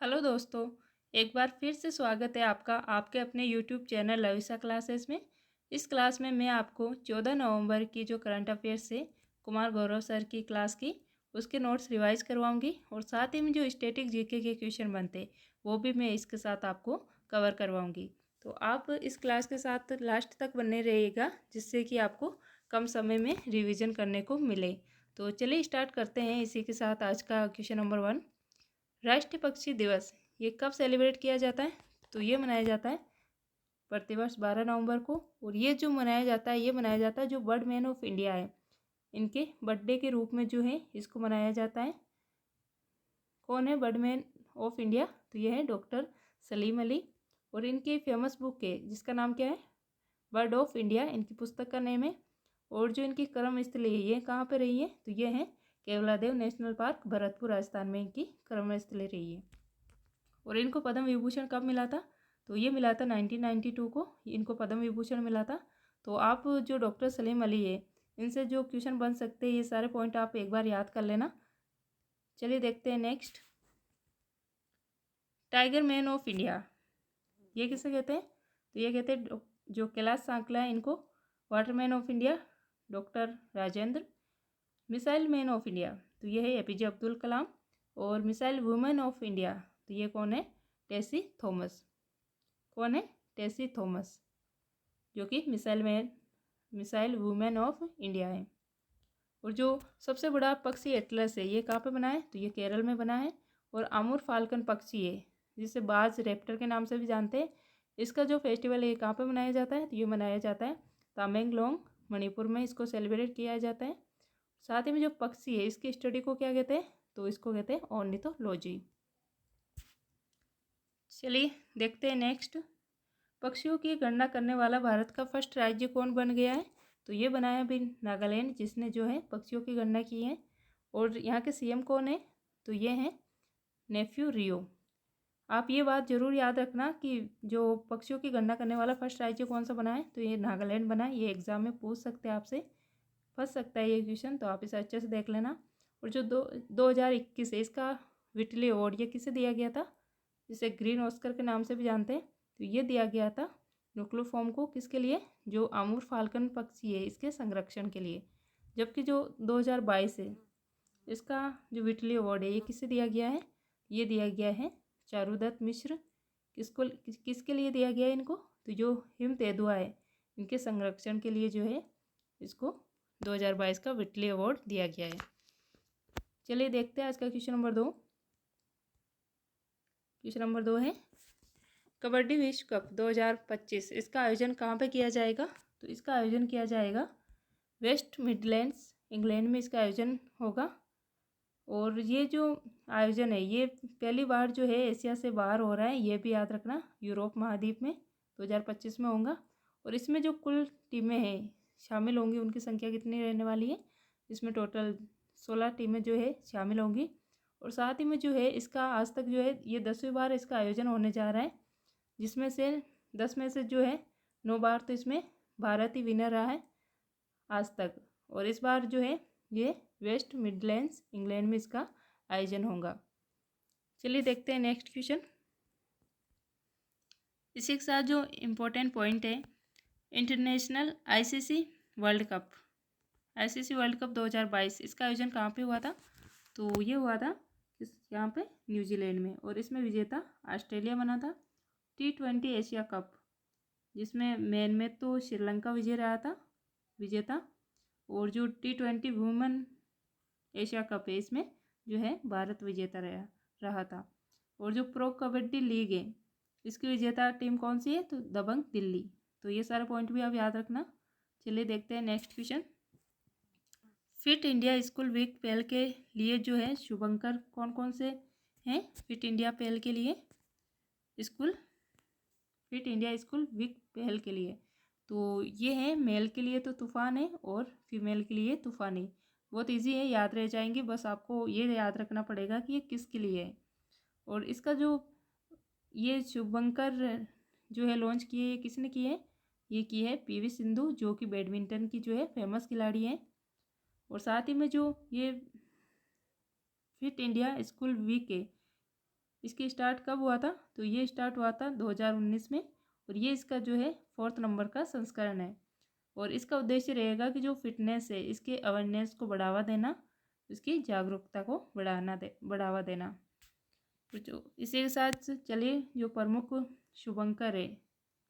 Hello दोस्तों। एक बार फिर से स्वागत है आपका आपके अपने यूट्यूब चैनल लविशा क्लासेस में। इस क्लास में मैं आपको 14 नवंबर की जो करंट अफेयर्स से कुमार गौरव सर की क्लास की उसके नोट्स रिवाइज करवाऊंगी और साथ ही में जो स्टैटिक जीके के क्वेश्चन बनते वो भी मैं इसके साथ आपको कवर करवाऊंगी। तो आप इस क्लास के साथ लास्ट तक बने रहिएगा जिससे कि आपको कम समय में रिविज़न करने को मिले। तो चलिए स्टार्ट करते हैं इसी के साथ आज का क्वेश्चन नंबर 1। राष्ट्रीय पक्षी दिवस ये कब सेलिब्रेट किया जाता है? तो ये मनाया जाता है प्रतिवर्ष 12 नवंबर को। और ये जो मनाया जाता है ये मनाया जाता है जो बर्डमैन ऑफ इंडिया है इनके बर्थडे के रूप में जो है इसको मनाया जाता है। कौन है बर्डमैन ऑफ इंडिया? तो ये है डॉक्टर सलीम अली। और इनकी फेमस बुक है जिसका नाम क्या है? बर्ड ऑफ इंडिया इनकी पुस्तक का नेम है। और जो इनकी कर्मस्थली है ये कहाँ पे रही है? तो ये है केवलादेव नेशनल पार्क भरतपुर राजस्थान में इनकी कर्मस्थली रही है। और इनको पद्म विभूषण कब मिला था? तो ये मिला था 1992 को इनको पद्म विभूषण मिला था। तो आप जो डॉक्टर सलीम अली है इनसे जो क्वेश्चन बन सकते हैं ये सारे पॉइंट आप एक बार याद कर लेना। चलिए देखते हैं next. Tiger man of India ये किसे कहते हैं? तो ये कहते हैं जो कैलाश सांकला है इनको Waterman of India doctor Rajendra. Missile man of India तो ये है एपीजे अब्दुल कलाम। और मिसाइल वुमेन ऑफ इंडिया तो ये कौन है? टेसी थॉमस। कौन है? टेसी थॉमस जो कि मिसाइल वुमेन ऑफ इंडिया है। और जो सबसे बड़ा पक्षी एटलस है ये कहाँ पे बना है? तो ये केरल में बना है। और अमूर फाल्कन पक्षी है जिसे बाज रैप्टर के नाम से भी जानते हैं। इसका जो फेस्टिवल है ये कहाँ पे मनाया जाता है? तो ये मनाया जाता है तामेंगलोंग मणिपुर में इसको सेलिब्रेट किया जाता है। साथ ही में जो पक्षी है इसकी स्टडी को क्या कहते हैं? तो इसको कहते हैं ऑर्निथोलॉजी। चलिए देखते हैं नेक्स्ट। पक्षियों की गणना करने वाला भारत का फर्स्ट राज्य कौन बन गया है? तो ये बनाया भी नागालैंड जिसने जो है पक्षियों की गणना की है। और यहाँ के सीएम कौन है? तो ये हैं नेफ्यू रियो। आप ये बात ज़रूर याद रखना कि जो पक्षियों की गणना करने वाला फर्स्ट राज्य कौन सा बना है? तो ये नागालैंड बना है। ये एग्जाम में पूछ सकते हैं आपसे, फंस सकता है ये क्वेश्चन, तो आप इसे अच्छे से देख लेना। और जो 2021 है इसका विटली अवार्ड ये किसे दिया गया था? जिसे ग्रीन ऑस्कर के नाम से भी जानते हैं। तो ये दिया गया था नुक्लोफॉर्म को। किसके लिए? जो अमूर फाल्कन पक्षी है इसके संरक्षण के लिए। जबकि जो 2022 है इसका जो विटली अवार्ड है ये किसे दिया गया है? ये दिया गया है चारुदत्त मिश्र। किसके लिए दिया गया है इनको? तो जो हिम तेंदुआ है इनके संरक्षण के लिए जो है इसको 2022 का विटली अवार्ड दिया गया है। चलिए देखते हैं आज का क्वेश्चन नंबर 2। क्वेश्चन नंबर 2 है कबड्डी विश्व कप 2025 इसका आयोजन कहाँ पे किया जाएगा? तो इसका आयोजन किया जाएगा वेस्ट मिडलैंड्स इंग्लैंड में इसका आयोजन होगा। और ये जो आयोजन है ये पहली बार जो है एशिया से बाहर हो रहा है, ये भी याद रखना। यूरोप महाद्वीप में 2025 में होगा। और इसमें जो कुल टीमें हैं शामिल होंगी उनकी संख्या कितनी रहने वाली है? इसमें टोटल 16 टीमें जो है शामिल होंगी। और साथ ही में जो है इसका आज तक जो है ये 10वीं बार इसका आयोजन होने जा रहा है, जिसमें से 10 में से जो है 9 बार तो इसमें भारत ही विनर रहा है आज तक। और इस बार जो है ये वेस्ट मिडलैंड्स इंग्लैंड में इसका आयोजन होगा। चलिए देखते हैं नेक्स्ट क्वेश्चन। इसी के साथ जो इम्पोर्टेंट पॉइंट है international ICC world cup. ICC world cup 2022 इसका आयोजन कहाँ पे हुआ था? तो ये हुआ था यहाँ पे न्यूजीलैंड में। और इसमें विजेता ऑस्ट्रेलिया बना था। T20 एशिया कप जिसमें मेन में तो श्रीलंका विजेता। और जो T20 वुमेन एशिया कप है इसमें जो है भारत विजेता रहा था। और जो प्रो कबड्डी लीग है इसकी विजेता टीम कौन सी है? तो दबंग दिल्ली। तो ये सारे पॉइंट भी आप याद रखना। चलिए देखते हैं next question. Fit India school week पहल के लिए जो है शुभंकर कौन कौन से हैं? फिट इंडिया पहल के लिए school fit India school week पहल के लिए तो ये है मेल के लिए तो तूफान है और फीमेल के लिए तूफानी। बहुत इजी है, याद रह जाएंगे। बस आपको ये याद रखना पड़ेगा कि ये किसके लिए है। और इसका जो ये शुभंकर जो है लॉन्च किए ये किसने की है? ये की है पीवी सिंधु जो कि बैडमिंटन की जो है फेमस खिलाड़ी है। और साथ ही में जो ये फिट इंडिया स्कूल वीक है इसकी स्टार्ट कब हुआ था? तो ये स्टार्ट हुआ था 2019 में, और ये इसका जो है 4th नंबर का संस्करण है। और इसका उद्देश्य रहेगा कि जो फिटनेस है इसके अवेयरनेस को बढ़ावा देना, इसकी जागरूकता को बढ़ावा देना। तो जो इसी के साथ चलिए जो प्रमुख शुभंकर है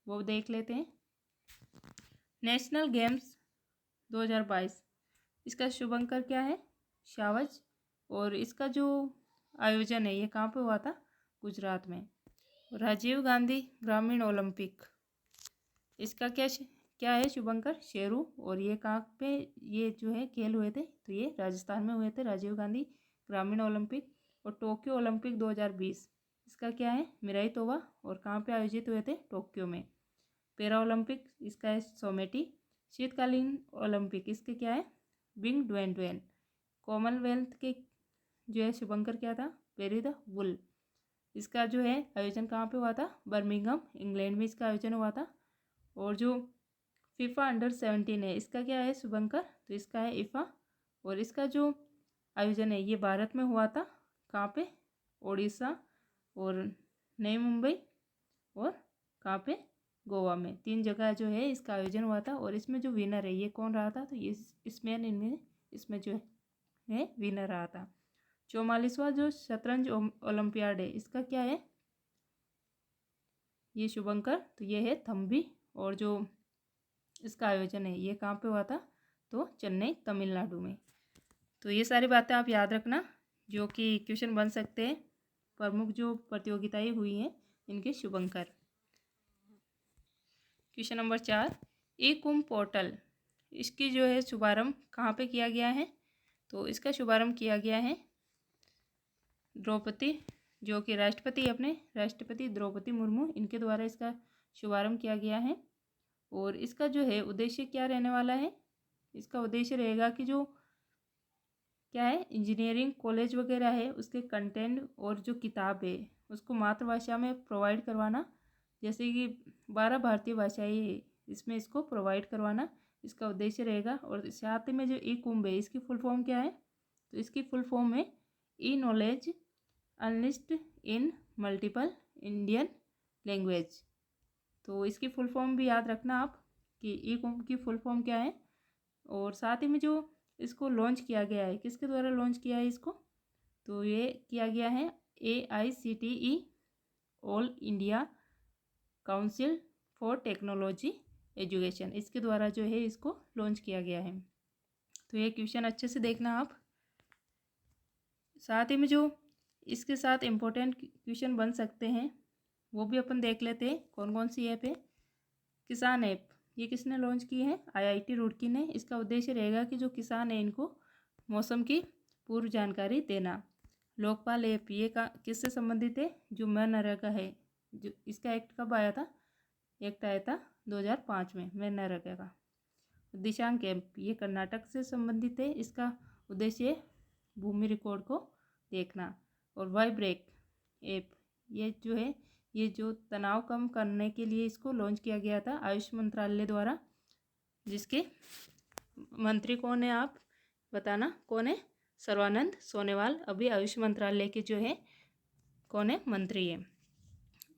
वो देख लेते हैं। नेशनल गेम्स 2022, इसका शुभंकर क्या है? शावज। और इसका जो आयोजन है ये कहाँ पे हुआ था? गुजरात में। राजीव गांधी ग्रामीण ओलंपिक, इसका क्या है शुभंकर? शेरू। और ये कहाँ पे ये जो है खेल हुए थे? तो ये राजस्थान में हुए थे, राजीव गांधी ग्रामीण ओलंपिक। और टोक्यो ओलंपिक 2020, इसका क्या है? मिराई तोवा। और कहाँ पे आयोजित हुए थे? टोक्यो में। पैरा ओलंपिक, इसका है सोमेटी। शीतकालीन ओलंपिक, इसके क्या है? Bing Dwayne. कॉमनवेल्थ के जो है शुभंकर क्या था? Perry the bull. इसका जो है आयोजन कहाँ पे हुआ था? बर्मिंघम इंग्लैंड में इसका आयोजन हुआ था। और जो फीफा अंडर-17 है इसका क्या है शुभंकर? तो इसका है इफा। और इसका जो आयोजन है ये भारत में हुआ था। कहाँ पे? ओडिशा और नई मुंबई और कहाँ पे? गोवा में। 3 जगह जो है इसका आयोजन हुआ था। और इसमें जो विनर है ये कौन रहा था? तो ये इसमें जो है विनर रहा था। 44वां जो शतरंज ओलंपियाड है इसका क्या है? ये शुभंकर, तो ये है थम्बी। और जो इसका आयोजन है ये कहाँ पे हुआ था? तो चेन्नई तमिलनाडु में। तो ये सारी बातें आप याद रखना जो कि क्वेश्चन बन सकते हैं। प्रमुख जो प्रतियोगिताएं हुई हैं इनके शुभंकर। क्वेश्चन नंबर 4, ई कुंभ पोर्टल, इसकी जो है शुभारंभ कहाँ पे किया गया है? तो इसका शुभारंभ किया गया है द्रौपदी, जो कि राष्ट्रपति द्रौपदी मुर्मू, इनके द्वारा इसका शुभारंभ किया गया है। और इसका जो है उद्देश्य क्या रहने वाला है? इसका उद्देश्य रहेगा कि जो क्या है इंजीनियरिंग कॉलेज वगैरह है उसके कंटेंट और जो किताब है उसको मातृभाषा में प्रोवाइड करवाना। जैसे कि 12 भारतीय भाषाएं इसमें इसको प्रोवाइड करवाना इसका उद्देश्य रहेगा। और साथ में जो ई कुंभ है इसकी फुल फॉर्म क्या है? तो इसकी फुल फॉर्म है E knowledge unlist in multiple Indian language. तो इसकी फुल फॉर्म भी याद रखना आप कि ई कुंभ की फुल फॉर्म क्या है। और साथ ही में जो इसको लॉन्च किया गया है, किसके द्वारा लॉन्च किया है इसको? तो ये किया गया है AICTE all India council for technology education, इसके द्वारा जो है इसको लॉन्च किया गया है। तो ये क्वेश्चन अच्छे से देखना आप। साथ ही में जो इसके साथ इम्पोर्टेंट क्वेश्चन बन सकते हैं वो भी अपन देख लेते हैं। कौन कौन सी ऐप है? किसान ऐप, ये किसने लॉन्च की है? IIT रुड़की ने। इसका उद्देश्य रहेगा कि जो किसान है इनको मौसम की पूर्व जानकारी देना। लोकपाल ऐप, ये किससे संबंधित है? जो मनरेगा है, जो इसका एक्ट कब आया था? एक्ट आया था 2005 में मनरेगा का। दिशांक ऐप, ये कर्नाटक से संबंधित है। इसका उद्देश्य भूमि रिकॉर्ड को देखना। और वाइब्रेक ऐप, ये जो है ये जो तनाव कम करने के लिए इसको लॉन्च किया गया था आयुष मंत्रालय द्वारा। जिसके मंत्री कौन है आप बताना? कौन है? सर्वानंद सोनोवाल अभी आयुष मंत्रालय के जो है कौन है? मंत्री है।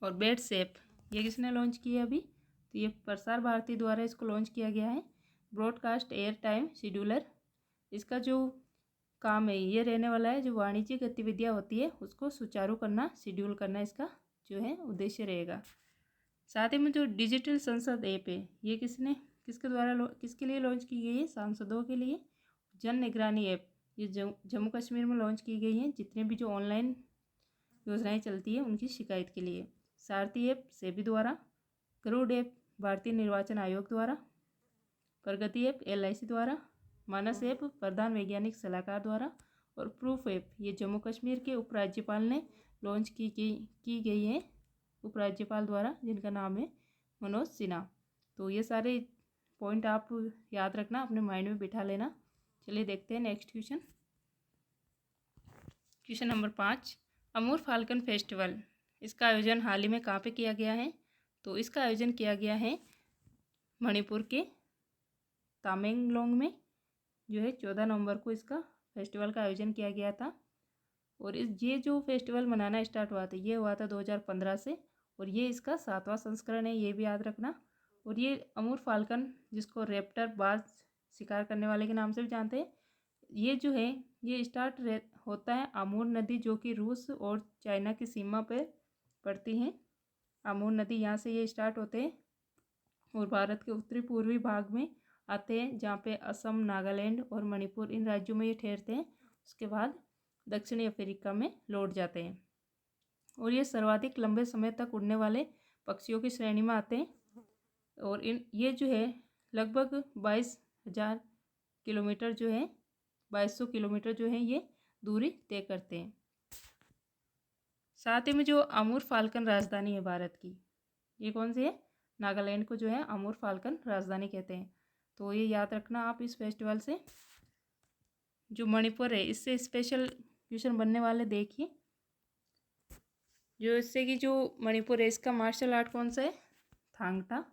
और बेट्स ऐप, ये किसने लॉन्च की है अभी? तो ये प्रसार भारती द्वारा इसको लॉन्च किया गया है। ब्रॉडकास्ट एयर टाइम शेड्यूलर, इसका जो काम है ये रहने वाला है जो वाणिज्यिक गतिविधियाँ होती है उसको सुचारू करना, शेड्यूल करना, इसका जो है उद्देश्य रहेगा। साथ ही में जो डिजिटल संसद ऐप है ये किसके लिए लॉन्च की गई है? सांसदों के लिए। जन निगरानी ऐप, ये जम्मू कश्मीर में लॉन्च की गई है जितने भी जो ऑनलाइन योजनाएं चलती है उनकी शिकायत के लिए। सारथी ऐप सेबी द्वारा। गरुड़ ऐप भारतीय निर्वाचन आयोग द्वारा। प्रगति ऐप LIC द्वारा। मानस ऐप प्रधान वैज्ञानिक सलाहकार द्वारा। और प्रूफ ऐप, ये जम्मू कश्मीर के उपराज्यपाल ने लॉन्च की गई है उपराज्यपाल द्वारा, जिनका नाम है मनोज सिन्हा। तो ये सारे पॉइंट आप याद रखना, अपने माइंड में बिठा लेना। चलिए देखते हैं next question. Question number 5, Amur falcon festival, इसका आयोजन हाल ही में कहाँ पे किया गया है? तो इसका आयोजन किया गया है मणिपुर के तामेंगलोंग में, जो है 14 नवंबर को इसका फेस्टिवल का आयोजन किया गया था। और ये जो फेस्टिवल मनाना स्टार्ट हुआ था ये हुआ था 2015 से, और ये इसका 7वां संस्करण है, ये भी याद रखना। और ये अमूर फाल्कन, जिसको रैप्टर बाज शिकार करने वाले के नाम से भी जानते हैं, ये जो है ये होता है अमूर नदी, जो कि रूस और चाइना की सीमा पर पड़ती है। अमूर नदी यहाँ से ये स्टार्ट होते हैं और भारत के उत्तरी पूर्वी भाग में आते हैं, जहाँ पे असम, नागालैंड और मणिपुर, इन राज्यों में ये ठहरते हैं। उसके बाद दक्षिणी अफ्रीका में लौट जाते हैं। और ये सर्वाधिक लंबे समय तक उड़ने वाले पक्षियों की श्रेणी में आते हैं। और ये जो है लगभग 22,000 किलोमीटर जो है, 2200 किलोमीटर जो है ये दूरी तय करते हैं। साथ ही में जो अमूर फाल्कन राजधानी है भारत की, ये कौन सी है? नागालैंड को जो है अमूर फाल्कन राजधानी कहते हैं। तो ये याद रखना आप इस फेस्टिवल से। जो मणिपुर है, इससे स्पेशल क्वेश्चन बनने वाले देखिए। जो इससे कि जो मणिपुर है इसका मार्शल आर्ट कौन सा है? थांग टा।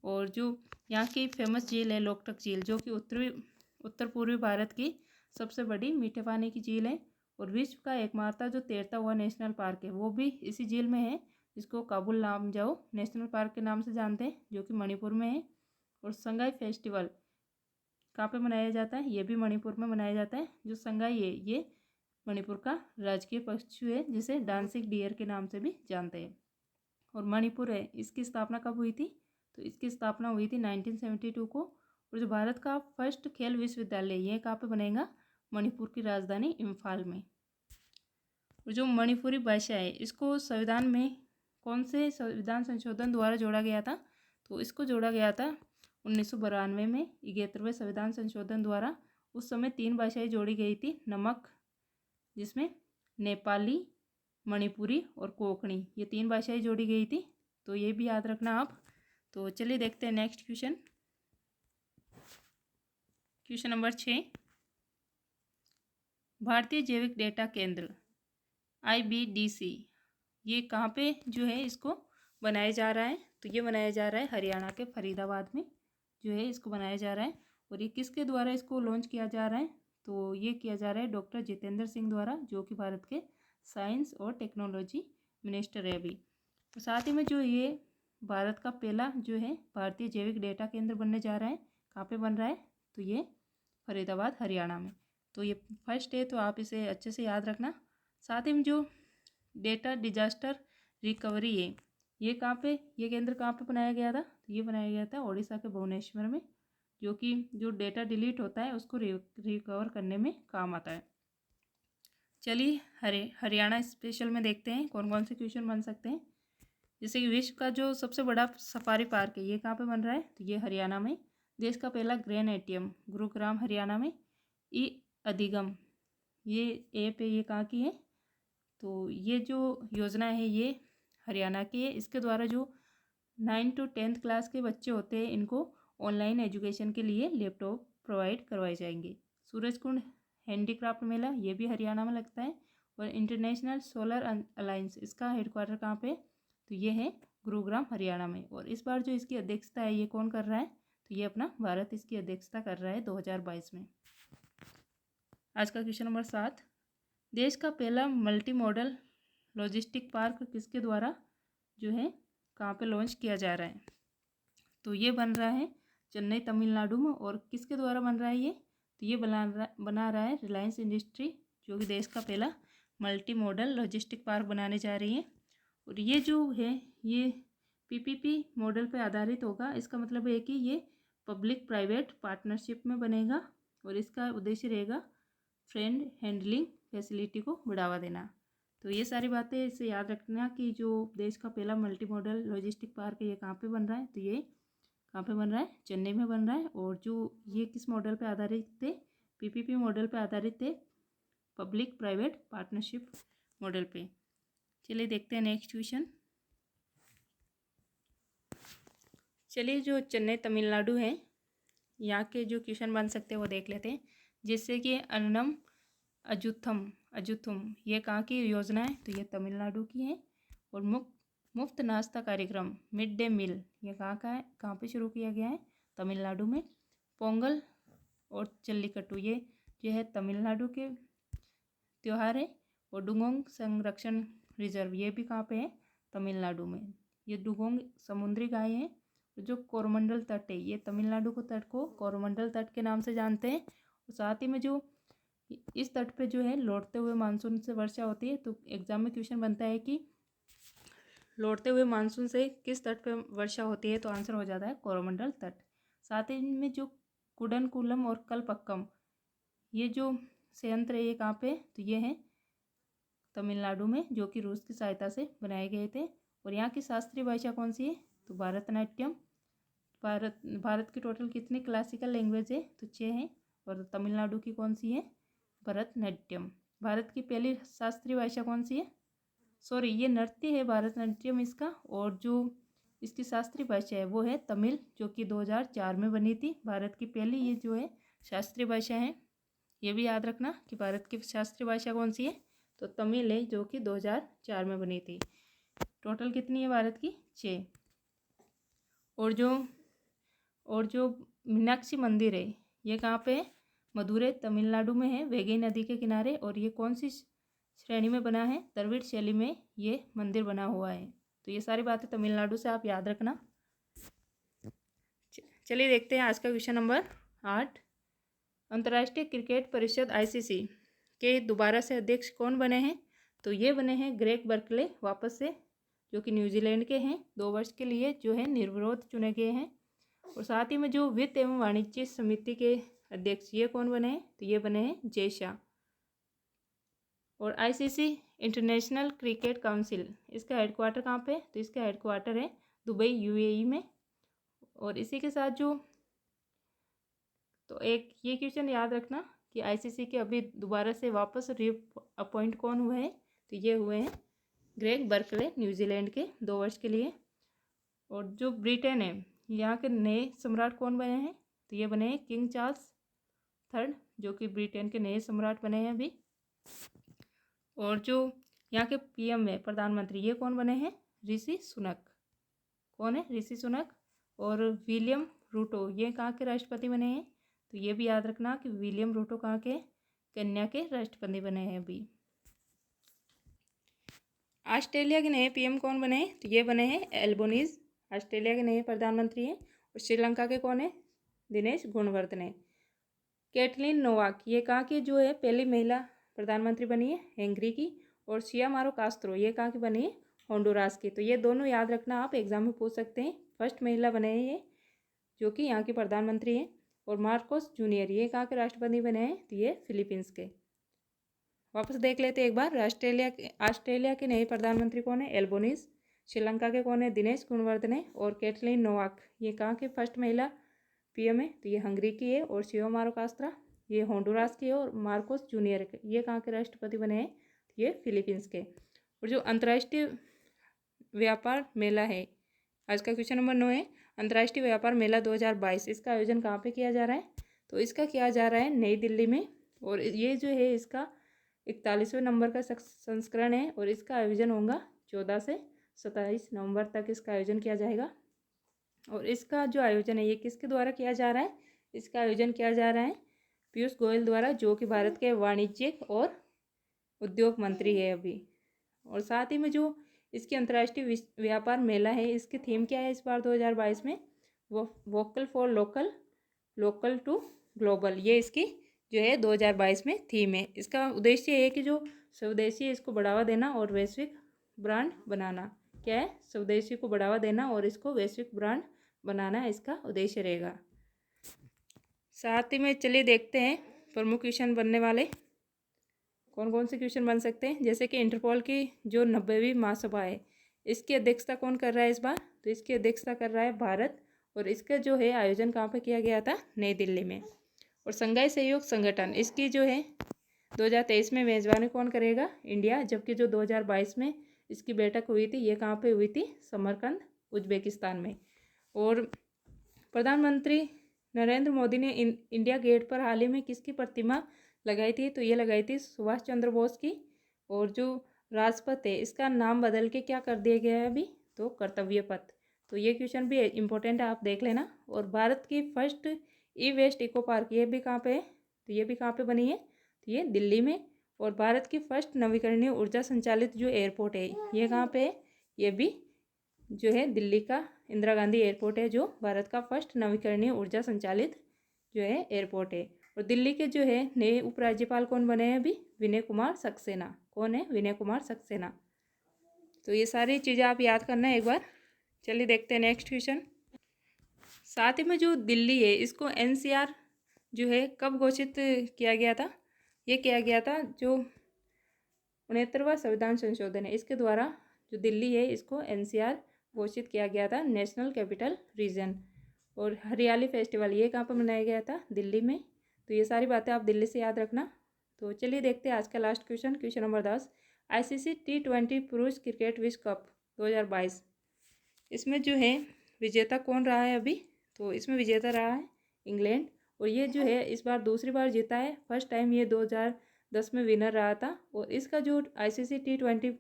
और जो यहाँ की फेमस झील है लोकटक झील, जो कि उत्तर पूर्वी भारत की सबसे बड़ी मीठे पानी की झील है। और विश्व का एकमात्र जो तैरता हुआ नेशनल पार्क है वो भी इसी झील में है, जिसको काबुल लामजाओ नेशनल पार्क के नाम से जानते हैं, जो कि मणिपुर में है। और संगाई फेस्टिवल कहाँ पे मनाया जाता है? ये भी मणिपुर में मनाया जाता है। जो संगाई है ये मणिपुर का राजकीय पशु है, जिसे डांसिंग डियर के नाम से भी जानते हैं। और मणिपुर है, इसकी स्थापना कब हुई थी? तो इसकी स्थापना हुई थी 1972 को। और जो भारत का फर्स्ट खेल विश्वविद्यालय ये कहाँ पे बनेगा? मणिपुर की राजधानी इम्फाल में। और जो मणिपुरी भाषा है इसको संविधान में कौन से संविधान संशोधन द्वारा जोड़ा गया था? तो इसको जोड़ा गया था 1992 में 71वें संविधान संशोधन द्वारा। उस समय 3 भाषाएं जोड़ी गई थी, नमक, जिसमें नेपाली, मणिपुरी और कोंकणी, ये 3 भाषाएं जोड़ी गई थी। तो ये भी याद रखना आप। तो चलिए देखते हैं नेक्स्ट क्वेश्चन। क्वेश्चन नंबर 6, भारतीय जैविक डेटा केंद्र IBDC ये कहाँ पे जो है इसको बनाया जा रहा है? तो ये बनाया जा रहा है हरियाणा के फरीदाबाद में जो है इसको बनाया जा रहा है। और ये किसके द्वारा इसको लॉन्च किया जा रहा है? तो ये किया जा रहा है डॉक्टर जितेंद्र सिंह द्वारा, जो कि भारत के साइंस और टेक्नोलॉजी मिनिस्टर है अभी। तो साथ ही में जो ये भारत का पहला जो है भारतीय जैविक डेटा केंद्र बनने जा रहा है। कहाँ पे बन रहा है? तो ये फरीदाबाद हरियाणा में। तो ये फर्स्ट है, तो आप इसे अच्छे से याद रखना। साथ ही में जो डेटा डिजास्टर रिकवरी है ये कहाँ पे, ये केंद्र कहाँ पे बनाया गया था? तो ये बनाया गया था ओडिशा के भुवनेश्वर में, जो कि जो डेटा डिलीट होता है उसको रिकवर करने में काम आता है। चलिए हरियाणा स्पेशल में देखते हैं कौन कौन से क्वेश्चन बन सकते हैं। जैसे कि विश्व का जो सबसे बड़ा सफारी पार्क है ये कहाँ पे बन रहा है? तो ये हरियाणा में। देश का पहला ग्रेन एटीएम गुरुग्राम हरियाणा में। ई अधिगम ये ऐप है, ये कहाँ की है? तो ये जो योजना है ये हरियाणा की है। इसके द्वारा जो 9 to 10th क्लास के बच्चे होते हैं इनको ऑनलाइन एजुकेशन के लिए लैपटॉप प्रोवाइड करवाए जाएंगे। सूरजकुंड हैंडीक्राफ्ट मेला ये भी हरियाणा में लगता है। और इंटरनेशनल सोलर अलायंस इसका हेडक्वार्टर कहाँ पे? तो ये है गुरुग्राम हरियाणा में। और इस बार जो इसकी अध्यक्षता है ये कौन कर रहा है? तो ये अपना भारत इसकी अध्यक्षता कर रहा है 2022 में। आज का क्वेश्चन नंबर 7, देश का पहला मल्टी मॉडल लॉजिस्टिक पार्क किसके द्वारा जो है कहाँ पे लॉन्च किया जा रहा है? तो ये बन रहा है चेन्नई तमिलनाडु में। और किसके द्वारा बन रहा है ये? तो ये बना रहा है रिलायंस इंडस्ट्री, जो कि देश का पहला मल्टी मॉडल लॉजिस्टिक पार्क बनाने जा रही है। और ये जो है ये PPP मॉडल पे आधारित होगा। इसका मतलब है कि ये पब्लिक प्राइवेट पार्टनरशिप में बनेगा और इसका उद्देश्य रहेगा फ्रेंड हैंडलिंग फैसिलिटी को बढ़ावा देना। तो ये सारी बातें इसे याद रखना कि जो देश का पहला मल्टी मॉडल लॉजिस्टिक पार्क है ये कहाँ पे बन रहा है? तो ये कहाँ पे बन रहा है? चेन्नई में बन रहा है। और जो ये किस मॉडल पे आधारित थे? PPP मॉडल पे आधारित थे, पब्लिक प्राइवेट पार्टनरशिप मॉडल पे। चलिए देखते हैं नेक्स्ट क्वेश्चन। चलिए जो चेन्नई तमिलनाडु है यहाँ के जो क्वेश्चन बन सकते हैं वो देख लेते हैं। जिससे कि अन्नम अजुथुम ये कहाँ की योजना है? तो ये तमिलनाडु की है। और मुफ्त नाश्ता कार्यक्रम मिड डे मील ये कहाँ का है, कहाँ पे शुरू किया गया है? तमिलनाडु में। पोंगल और जल्लीकट्टू ये जो है तमिलनाडु के त्यौहार है। और डुगोंग संरक्षण रिजर्व ये भी कहाँ पे है? तमिलनाडु में। ये डुगोंग समुद्री गाय है। जो कोरोमंडल तट है ये तमिलनाडु को तट को कोरोमंडल तट के नाम से जानते हैं। और साथ ही में जो इस तट पे जो है लौटते हुए मानसून से वर्षा होती है। तो एग्जाम में क्वेश्चन बनता है कि लौटते हुए मानसून से किस तट पे वर्षा होती है, तो आंसर हो जाता है कोरोमंडल तट। साथ ही में जो कुडनकुलम और कलपक्कम ये जो संयंत्र है ये कहाँ पे? तो ये है तमिलनाडु में, जो कि रूस की सहायता से बनाए गए थे। और यहाँ की शास्त्रीय भाषा कौन सी है? तो भरतनाट्यम। भारत की टोटल कितनी क्लासिकल लैंग्वेज है? तो 6 है। और तमिलनाडु की कौन सी है? भरतनाट्यम। भारत की पहली शास्त्रीय भाषा कौन सी है? सॉरी, ये नृत्य है भरतनाट्यम इसका। और जो इसकी शास्त्रीय भाषा है वो है तमिल, जो कि 2004 में बनी थी। भारत की पहली ये जो है शास्त्रीय भाषा है। ये भी याद रखना कि भारत की शास्त्रीय भाषा कौन सी है? तो तमिल है, जो कि 2004 में बनी थी। टोटल कितनी है भारत की? 6। और जो मीनाक्षी मंदिर है ये कहाँ पे है? मदुरै तमिलनाडु में है, वेगई नदी के किनारे। और ये कौन सी श्रेणी में बना है? द्रविड़ शैली में ये मंदिर बना हुआ है। तो ये सारी बातें तमिलनाडु से आप याद रखना। चलिए देखते हैं आज का क्वेश्चन नंबर 8। अंतर्राष्ट्रीय क्रिकेट परिषद ICC के दोबारा से अध्यक्ष कौन बने हैं? तो ये बने हैं ग्रेग बर्कले वापस से, जो कि न्यूजीलैंड के हैं। 2 वर्ष के लिए जो है निर्विरोध चुने गए हैं। और साथ ही में जो वित्त एवं वाणिज्य समिति के अध्यक्ष ये कौन बने हैं? तो ये बने हैं जय शाह। और ICC इंटरनेशनल क्रिकेट काउंसिल इसका हेडक्वार्टर कहाँ पे? तो इसका हेडक्वार्टर है दुबई UAE में। और इसी के साथ जो तो एक ये क्वेश्चन याद रखना कि ICC के अभी दोबारा से वापस अपॉइंट कौन हुए हैं? तो ये हुए हैं ग्रेग बर्कले न्यूजीलैंड के 2 वर्ष के लिए। और जो ब्रिटेन है यहाँ के नए सम्राट कौन बने हैं? तो ये बने हैं किंग चार्ल्स III, जो कि ब्रिटेन के नए सम्राट बने हैं अभी। और जो यहाँ के PM है प्रधानमंत्री ये कौन बने हैं? ऋषि सुनक। कौन है? ऋषि सुनक। और विलियम रूटो ये कहाँ के राष्ट्रपति बने हैं? तो ये भी याद रखना कि विलियम रूटो कहाँ के? केन्या के राष्ट्रपति बने हैं अभी। ऑस्ट्रेलिया के नए PM कौन बने हैं? तो ये बने हैं एल्बोनीज, ऑस्ट्रेलिया के नए प्रधानमंत्री हैं। और श्रीलंका के कौन है? दिनेश गुणवर्धने। कैटलीन नोवाक ये कहाँ की जो है पहली महिला प्रधानमंत्री बनी है? हंगरी की। और शियामारो कास्त्रो ये कहाँ की बनी है? होंडुरास की। तो ये दोनों याद रखना, आप एग्जाम में पूछ सकते हैं। फर्स्ट महिला बने हैं ये, जो कि यहाँ के प्रधानमंत्री हैं। और मार्कोस जूनियर ये कहाँ के राष्ट्रपति बने हैं? तो ये फिलीपींस के। वापस देख लेते हैं एक बार। ऑस्ट्रेलिया के नए प्रधानमंत्री कौन है? एल्बोनीज। श्रीलंका के कौन है? दिनेश गुणवर्धने। और कैटलीन नोवाक ये कहाँ की फर्स्ट महिला PM है? तो ये हंगरी की है। और शियामारो कास्त्रो ये होंडुरास की है। और मार्कोस जूनियर ये कहाँ के राष्ट्रपति बने हैं? तो ये फिलीपींस के। और जो अंतर्राष्ट्रीय व्यापार मेला है, आज का क्वेश्चन नंबर 9 है अंतर्राष्ट्रीय व्यापार मेला 2022 इसका आयोजन कहाँ पे किया जा रहा है? तो इसका किया जा रहा है नई दिल्ली में। और ये जो है इसका 41वें नंबर का संस्करण है। और इसका आयोजन होगा 14 से 27 नवंबर तक इसका आयोजन किया जाएगा। और इसका जो आयोजन है ये किसके द्वारा किया जा रहा है? इसका आयोजन किया जा रहा है पीयूष गोयल द्वारा, जो कि भारत के वाणिज्यिक और उद्योग मंत्री है अभी। और साथ ही में जो इसकी अंतर्राष्ट्रीय व्यापार मेला है इसकी थीम क्या है इस बार 2022 में? वो vocal for local, local to global ये इसकी जो है 2022 में थीम है। इसका उद्देश्य है कि जो स्वदेशी इसको बढ़ावा देना और वैश्विक ब्रांड बनाना। क्या है? स्वदेशी को बढ़ावा देना और इसको वैश्विक ब्रांड बनाना इसका उद्देश्य रहेगा। साथ ही में चलिए देखते हैं प्रमुख क्वेश्चन बनने वाले कौन कौन से क्वेश्चन बन सकते हैं। जैसे कि इंटरपोल की जो 90वीं महासभा है इसकी अध्यक्षता कौन कर रहा है इस बार? तो इसकी अध्यक्षता कर रहा है भारत। और इसका जो है आयोजन कहाँ पर किया गया था? नई दिल्ली में। और संघाई सहयोग संगठन इसकी जो है 2023 में मेज़बानी कौन करेगा? इंडिया। जबकि जो 2022 में इसकी बैठक हुई थी ये कहाँ पे हुई थी? समरकंद उज्बेकिस्तान में। और प्रधानमंत्री नरेंद्र मोदी ने इंडिया गेट पर हाल ही में किसकी प्रतिमा लगाई थी? तो ये लगाई थी सुभाष चंद्र बोस की। और जो राजपथ है इसका नाम बदल के क्या कर दिया गया है अभी? तो कर्तव्य पथ। तो ये क्वेश्चन भी इम्पोर्टेंट है, आप देख लेना। और भारत की फर्स्ट ई वेस्ट इको पार्क ये भी कहाँ पे है? तो ये भी कहाँ पे बनी है? तो ये दिल्ली में। और भारत की फर्स्ट नवीकरणीय ऊर्जा संचालित जो एयरपोर्ट है ये कहाँ पे है, ये भी जो है दिल्ली का इंदिरा गांधी एयरपोर्ट है, जो भारत का फर्स्ट नवीकरणीय ऊर्जा संचालित जो है एयरपोर्ट है। और दिल्ली के जो है नए उपराज्यपाल कौन बने हैं अभी, विनय कुमार सक्सेना। कौन है, विनय कुमार सक्सेना। तो ये सारी चीज़ें आप याद करना है एक बार। चलिए देखते हैं नेक्स्ट क्वेश्चन। साथ ही में जो दिल्ली है इसको एनसीआर जो है कब घोषित किया गया था, ये किया गया था जो 69वां संविधान संशोधन है इसके द्वारा जो दिल्ली है इसको एनसीआर घोषित किया गया था, नेशनल कैपिटल रीजन। और हरियाली फेस्टिवल ये कहाँ पर मनाया गया था, दिल्ली में। तो ये सारी बातें आप दिल्ली से याद रखना। तो चलिए देखते हैं आज का last question, question number 10। ICC T20 पुरुष क्रिकेट विश्व कप 2022 इसमें जो है विजेता कौन रहा है अभी, तो इसमें विजेता रहा है इंग्लैंड। और ये जो है इस बार दूसरी बार जीता है, फर्स्ट टाइम ये 2010 में विनर रहा था। और इसका जो आईसीसी T20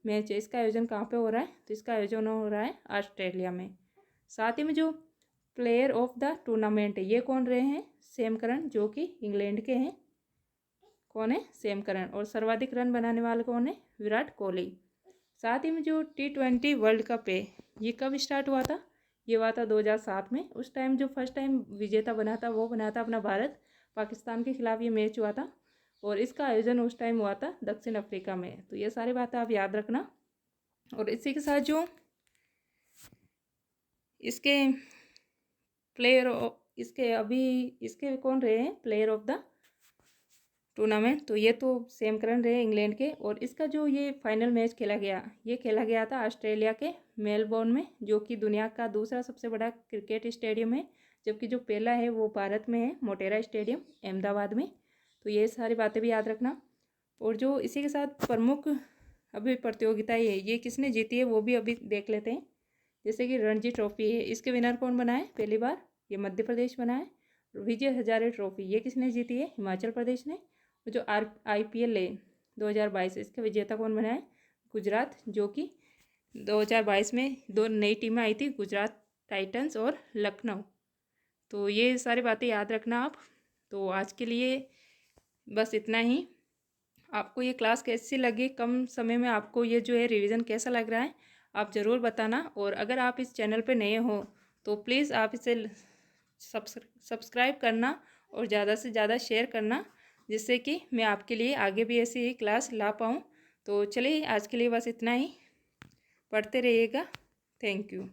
मैच है इसका आयोजन कहाँ पे हो रहा है, तो इसका आयोजन हो रहा है ऑस्ट्रेलिया में। साथ ही में जो प्लेयर ऑफ द टूर्नामेंट है ये कौन रहे हैं, सैम करन, जो कि इंग्लैंड के हैं। कौन है, सैम करन। और सर्वाधिक रन बनाने वाले कौन है, विराट कोहली। साथ ही में जो T20 वर्ल्ड कप है ये कब स्टार्ट हुआ था, ये हुआ था 2007 में। उस टाइम जो फर्स्ट टाइम विजेता बना था वो बना था अपना भारत, पाकिस्तान के खिलाफ ये मैच हुआ था। और इसका आयोजन उस टाइम हुआ था दक्षिण अफ्रीका में। तो ये सारी बातें आप याद रखना। और इसी के साथ जो इसके प्लेयर इसके अभी इसके कौन रहे हैं प्लेयर ऑफ द टूर्नामेंट, तो ये तो सैम करन रहे इंग्लैंड के। और इसका जो ये फाइनल मैच खेला गया ये खेला गया था ऑस्ट्रेलिया के मेलबोर्न में, जो कि दुनिया का दूसरा सबसे बड़ा क्रिकेट स्टेडियम है। जबकि जो पहला है वो भारत में है, मोटेरा स्टेडियम अहमदाबाद में। तो ये सारी बातें भी याद रखना। और जो इसी के साथ प्रमुख अभी प्रतियोगिताएं है ये किसने जीती है वो भी अभी देख लेते हैं। जैसे कि रणजी ट्रॉफी है, इसके विनर कौन बना है पहली बार, ये मध्य प्रदेश बना है। विजय हजारे ट्रॉफी ये किसने जीती है, हिमाचल प्रदेश ने। जो IPL है 2022 इसका विजेता कौन बना है, गुजरात, जो कि 2022 में दो नई टीमें आई थी, गुजरात टाइटंस और लखनऊ। तो ये सारी बातें याद रखना आप। तो आज के लिए बस इतना ही। आपको ये क्लास कैसी लगी, कम समय में आपको ये जो है रिवीजन कैसा लग रहा है आप ज़रूर बताना। और अगर आप इस चैनल पे नए हो तो प्लीज़ आप इसे सब्सक्राइब करना और ज़्यादा से ज़्यादा शेयर करना, जिससे कि मैं आपके लिए आगे भी ऐसी ही क्लास ला पाऊँ। तो चलिए आज के लिए बस इतना ही, पढ़ते रहिएगा। Thank you.